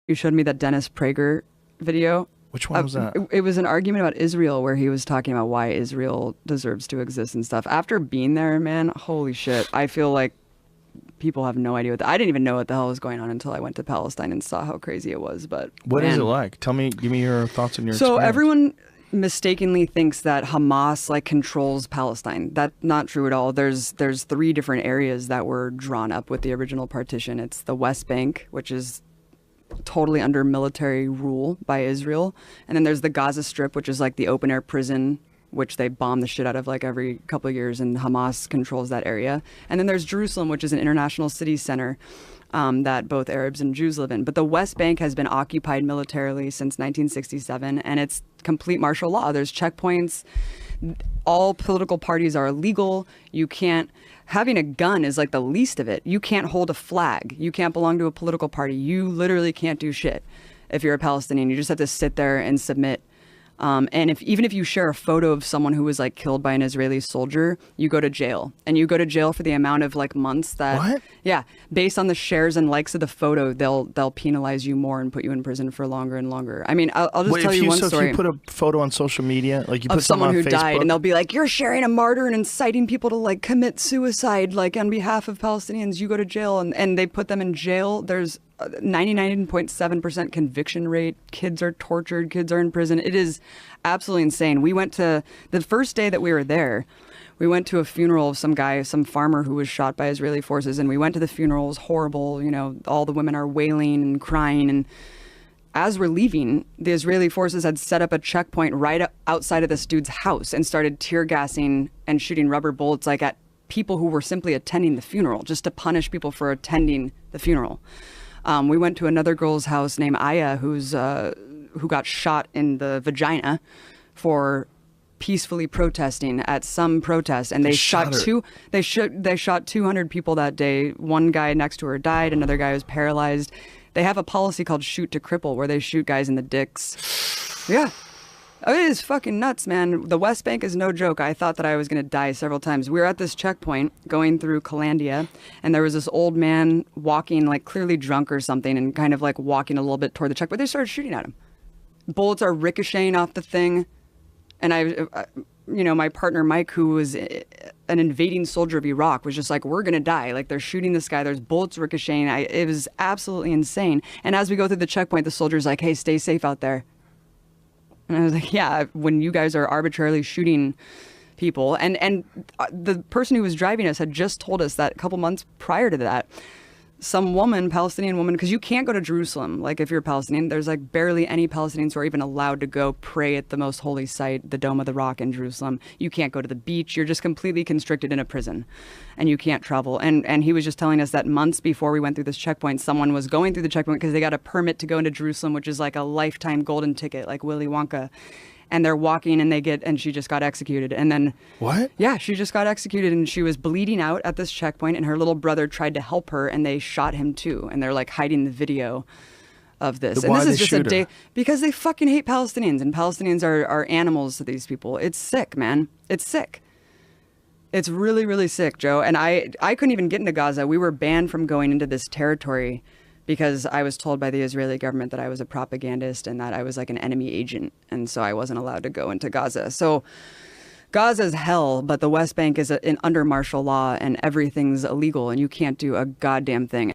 You showed me that Dennis Prager video. Which one was that? It was an argument about Israel where he was talking about why Israel deserves to exist and stuff. After being there, man, holy shit. I feel like people have no idea I didn't even know what the hell was going on until I went to Palestine and saw how crazy it was. But what is it like? Give me your thoughts and your So experience. Everyone mistakenly thinks that Hamas like controls Palestine. That's not true at all. There's 3 different areas that were drawn up with the original partition. It's the West Bank, which is totally under military rule by Israel. And then there's the Gaza Strip, which is like the open air prison, which they bomb the shit out of like every couple of years, and Hamas controls that area. And then there's Jerusalem, which is an international city center that both Arabs and Jews live in. But the West Bank has been occupied militarily since 1967, and it's complete martial law. There's checkpoints. All political parties are illegal. You can't... Having a gun is like the least of it. You can't hold a flag. You can't belong to a political party. You literally can't do shit if you're a Palestinian. You just have to sit there and submit. And even if you share a photo of someone who was like killed by an Israeli soldier, you go to jail. And you go to jail for the amount of like months that... What? Yeah. Based on the shares and likes of the photo, they'll penalize you more and put you in prison for longer and longer. I mean, I'll just tell you one story. If you put a photo on social media, like you put of someone who on Facebook, died, and they'll be like, you're sharing a martyr and inciting people to like commit suicide, like on behalf of Palestinians, you go to jail, and they put them in jail. There's 99.7% conviction rate. Kids are tortured. Kids are in prison. It is absolutely insane. We went to the first day that we were there. We went to a funeral of some guy, some farmer who was shot by Israeli forces, and we went to the funeral. It was horrible. You know, all the women are wailing and crying. And as we're leaving, the Israeli forces had set up a checkpoint right outside of this dude's house and started tear gassing and shooting rubber bullets like at people who were simply attending the funeral, just to punish people for attending the funeral. We went to another girl's house named Aya, who got shot in the vagina for peacefully protesting at some protest, and they shot 200 people that day. One guy next to her died. Another guy was paralyzed. They have a policy called shoot to cripple, where they shoot guys in the dicks. Yeah. It is fucking nuts, man. The West Bank is no joke. I thought that I was going to die several times. We were at this checkpoint going through Calandia, and there was this old man walking, like clearly drunk or something, and kind of like walking a little bit toward the checkpoint. They started shooting at him. Bullets are ricocheting off the thing. And my partner Mike, who was an invading soldier of Iraq, was just like, we're going to die. Like, they're shooting this guy. There's bullets ricocheting. It was absolutely insane. And as we go through the checkpoint, the soldier's like, hey, stay safe out there. And I was like, yeah, when you guys are arbitrarily shooting people. And the person who was driving us had just told us that a couple months prior to that, some woman, Palestinian woman, because you can't go to Jerusalem. Like, if you're a Palestinian, there's like barely any Palestinians who are even allowed to go pray at the most holy site, the Dome of the Rock in Jerusalem. You can't go to the beach. You're just completely constricted in a prison, and you can't travel. And he was just telling us that months before we went through this checkpoint, someone was going through the checkpoint because they got a permit to go into Jerusalem, which is like a lifetime golden ticket, like Willy Wonka. And they're walking and she just got executed. And then... What? Yeah, she just got executed, and she was bleeding out at this checkpoint, and her little brother tried to help her, and they shot him too. And they're like hiding the video of this. And why this is they just a shoot day... her? Because they fucking hate Palestinians, and Palestinians are animals to these people. It's sick, man. It's sick. It's really, really sick, Joe. And I couldn't even get into Gaza. We were banned from going into this territory because I was told by the Israeli government that I was a propagandist and that I was like an enemy agent. And so I wasn't allowed to go into Gaza. So Gaza's hell, but the West Bank is under martial law, and everything's illegal, and you can't do a goddamn thing.